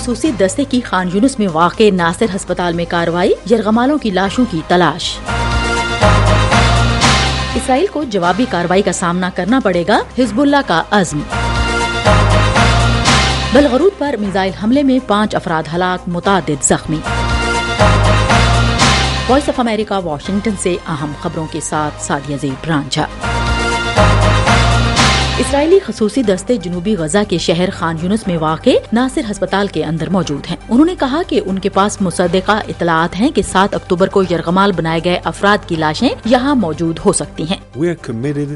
خصوصی دستے کی خان یونس میں واقع ناصر ہسپتال میں کارروائی، یرغمالوں کی لاشوں کی تلاش۔ اسرائیل کو جوابی کارروائی کا سامنا کرنا پڑے گا، حزب اللہ کا عزم۔ بلغرود پر میزائل حملے میں 5 افراد ہلاک، متعدد زخمی۔ وائس آف امریکہ واشنگٹن سے اہم خبروں کے ساتھ سعدیہ زیب رانجھا۔ اسرائیلی خصوصی دستے جنوبی غزہ کے شہر خان یونس میں واقع ناصر ہسپتال کے اندر موجود ہیں۔ انہوں نے کہا کہ ان کے پاس مصدقہ اطلاعات ہیں کہ 7 اکتوبر کو یرغمال بنائے گئے افراد کی لاشیں یہاں موجود ہو سکتی ہیں۔ We are committed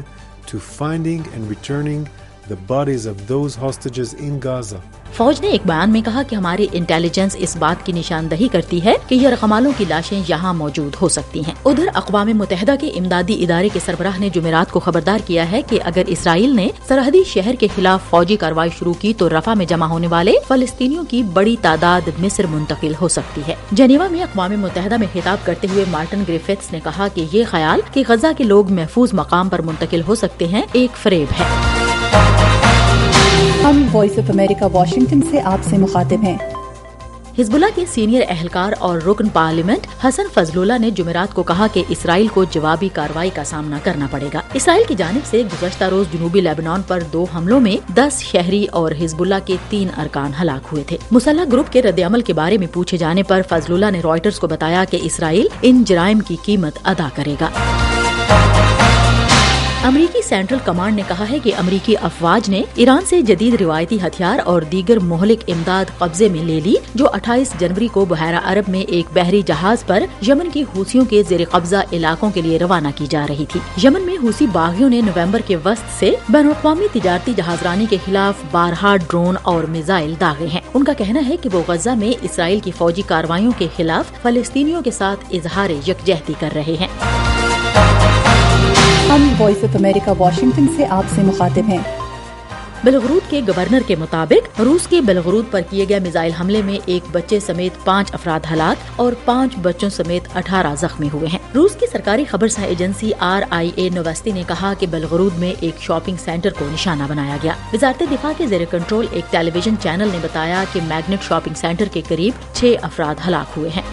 to finding and returning the bodies of those hostages in Gaza. فوج نے ایک بیان میں کہا کہ ہماری انٹیلیجنس اس بات کی نشاندہی کرتی ہے کہ یرغمالوں کی لاشیں یہاں موجود ہو سکتی ہیں۔ ادھر اقوام متحدہ کے امدادی ادارے کے سربراہ نے جمعرات کو خبردار کیا ہے کہ اگر اسرائیل نے سرحدی شہر کے خلاف فوجی کارروائی شروع کی تو رفح میں جمع ہونے والے فلسطینیوں کی بڑی تعداد مصر منتقل ہو سکتی ہے۔ جنیوا میں اقوام متحدہ میں خطاب کرتے ہوئے مارٹن گریفٹس نے کہا کہ یہ خیال کہ غزہ کے لوگ محفوظ مقام پر منتقل ہو سکتے ہیں ایک فریب ہے۔ ہم وائس آف امریکہ واشنگٹن سے آپ سے مخاطب ہیں۔ حزب اللہ کے سینئر اہلکار اور رکن پارلیمنٹ حسن فضل اللہ نے جمعرات کو کہا کہ اسرائیل کو جوابی کارروائی کا سامنا کرنا پڑے گا۔ اسرائیل کی جانب سے گزشتہ روز جنوبی لیبنان پر 2 حملوں میں 10 شہری اور حزب اللہ کے 3 ارکان ہلاک ہوئے تھے۔ مسلح گروپ کے رد عمل کے بارے میں پوچھے جانے پر فضل اللہ نے رائٹرز کو بتایا کہ اسرائیل ان جرائم کی قیمت ادا کرے گا۔ امریکی سینٹرل کمانڈ نے کہا ہے کہ امریکی افواج نے ایران سے جدید روایتی ہتھیار اور دیگر مہلک امداد قبضے میں لے لی، جو 28 جنوری کو بحیرہ عرب میں ایک بحری جہاز پر یمن کی حوثیوں کے زیر قبضہ علاقوں کے لیے روانہ کی جا رہی تھی۔ یمن میں حوثی باغیوں نے نومبر کے وسط سے بین الاقوامی تجارتی جہاز رانی کے خلاف بارہا ڈرون اور میزائل داغے ہیں۔ ان کا کہنا ہے کہ وہ غزہ میں اسرائیل کی فوجی کارروائیوں کے خلاف فلسطینیوں کے ساتھ اظہار یکجہتی کر رہے ہیں۔ ہم وائس آف امریکہ واشنگٹن سے آپ سے مخاطب ہیں۔ بلغرود کے گورنر کے مطابق روس کے بلغرود پر کیے گئے میزائل حملے میں ایک بچے سمیت 5 افراد ہلاک اور 5 بچوں سمیت 18 زخمی ہوئے ہیں۔ روس کی سرکاری خبرساں ایجنسی RIA نوستی نے کہا کہ بلغرود میں ایک شاپنگ سینٹر کو نشانہ بنایا گیا۔ وزارت دفاع کے زیر کنٹرول ایک ٹیلی ویژن چینل نے بتایا کہ میگنٹ شاپنگ سینٹر کے قریب 6 افراد ہلاک ہوئے ہیں۔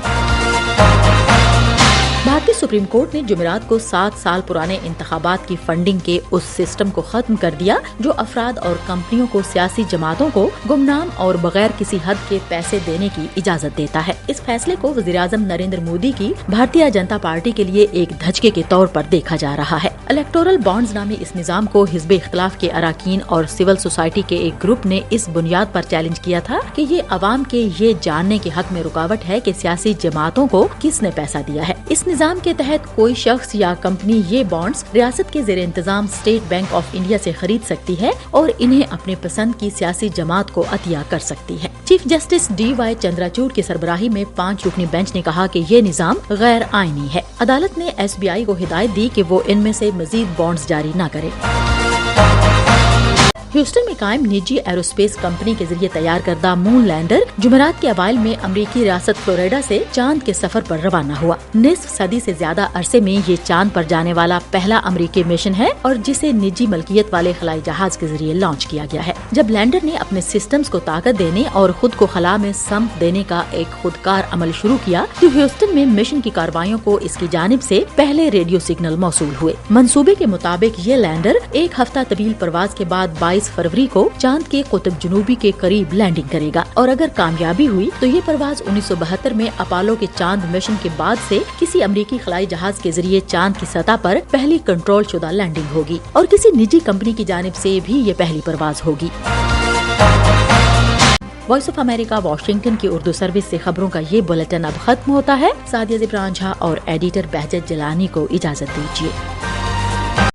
بھارتی سپریم کورٹ نے جمعرات کو 7 سال پرانے انتخابات کی فنڈنگ کے اس سسٹم کو ختم کر دیا جو افراد اور کمپنیوں کو سیاسی جماعتوں کو گمنام اور بغیر کسی حد کے پیسے دینے کی اجازت دیتا ہے۔ اس فیصلے کو وزیراعظم نریندر مودی کی بھارتیہ جنتا پارٹی کے لیے ایک دھچکے کے طور پر دیکھا جا رہا ہے۔ الیکٹورل بانڈز نامی اس نظام کو حزب اختلاف کے اراکین اور سول سوسائٹی کے ایک گروپ نے اس بنیاد پر چیلنج کیا تھا کہ یہ عوام کے یہ جاننے کے حق میں رکاوٹ ہے کہ سیاسی جماعتوں کو کس نے پیسہ دیا ہے۔ اس نظام کے تحت کوئی شخص یا کمپنی یہ بانڈز ریاست کے زیر انتظام اسٹیٹ بینک آف انڈیا سے خرید سکتی ہے اور انہیں اپنے پسند کی سیاسی جماعت کو عطیہ کر سکتی ہے۔ چیف جسٹس DY چندراچوڈ کی سربراہی میں 5 رکنی بینچ نے کہا کہ یہ نظام غیر آئینی ہے۔ عدالت نے SBI کو ہدایت دی کہ وہ ان میں سے مزید بانڈز جاری نہ کرے۔ ہیوسٹن میں قائم نجی ایروسپیس کمپنی کے ذریعے تیار کردہ مون لینڈر جمعرات کے اوائل میں امریکی ریاست فلوریڈا سے چاند کے سفر پر روانہ ہوا۔ نصف صدی سے زیادہ عرصے میں یہ چاند پر جانے والا پہلا امریکی مشن ہے اور جسے نجی ملکیت والے خلائی جہاز کے ذریعے لانچ کیا گیا ہے۔ جب لینڈر نے اپنے سسٹمز کو طاقت دینے اور خود کو خلا میں سمت دینے کا ایک خودکار عمل شروع کیا تو ہیوسٹن میں مشن کی کارروائیوں کو اس کی جانب سے پہلے ریڈیو سگنل موصول ہوئے۔ منصوبے کے مطابق یہ لینڈر 1 ہفتہ طویل پرواز کے بعد 22 فروری کو چاند کے قطب جنوبی کے قریب لینڈنگ کرے گا اور اگر کامیابی ہوئی تو یہ پرواز 1972 میں اپولو کے چاند مشن کے بعد سے کسی امریکی خلائی جہاز کے ذریعے چاند کی سطح پر پہلی کنٹرول شدہ لینڈنگ ہوگی اور کسی نجی کمپنی کی جانب سے بھی یہ پہلی پرواز ہوگی۔ وائس آف امریکہ واشنگٹن کی اردو سروس سے خبروں کا یہ بلیٹن اب ختم ہوتا ہے۔ سعدیہ زیب رانجھا اور ایڈیٹر بہجت جلانی کو اجازت دیجیے۔